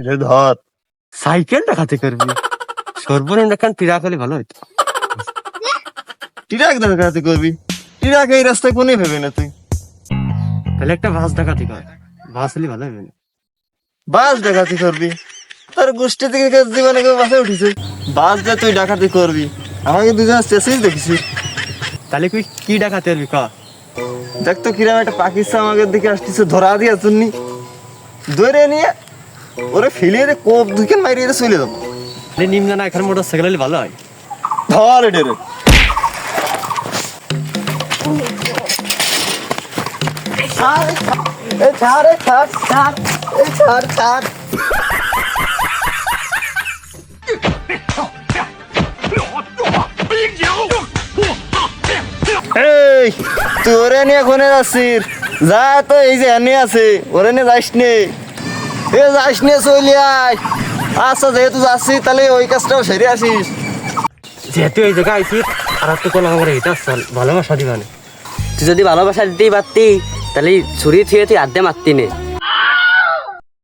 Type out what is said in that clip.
রে ধর। সাইকেল ডাকাতি করবি? সর্বনিম্ন একখান ট্রাক হলে ভালো হইতো। ট্রাক ডাকাতি করবি? ট্রাক এই রাস্তায় কোনে ভেবে না তুই? তাহলে একটা বাস ডাকাতি কর, বাস হলে ভালো হবে না? বাস ডাকাতি করবি? তোর গোষ্ঠী থেকে জীবনে কেউ বাসে উঠেছে? বাস দিয়ে তুই ডাকাতি করবি? আমাকে দুজন স্টেশন দেখেছিস? তাহলে তুই কি ডাকাতি করবি ক? দেখ তো কিরম একটা পাকিস্তান আমাদের দিকে আসতেছে, ধরা দিয়ে শুননি, ধরে নিয়ে ওরে ফেলিয়ে কোপ দুইখান মারিয়ে চলে যাবো। নিম্ন না এখানে মোটর সাইকেল হলে ভালো হয়। ধর এডে রে। এই তুই ওরে নিয়ে কোনে যাচ্ছিস? যা তো এই যে এনে আছে, ওরে নিয়ে যাস নে, এ যাস নে, চলে আয়। আচ্ছা যেহেতু যাচ্ছিস তাহলে ওই কাজটাও সেরে আসিস। যেহেতু এই জায়গায় আইসিস আর একটু কোনো আমার এটা চল ভালোবাসা দিবানে। তুই যদি ভালোবাসা দিতেই পারতি তাহলে ছুরি ছুঁয়ে তুই আড্ডে মারতি নে।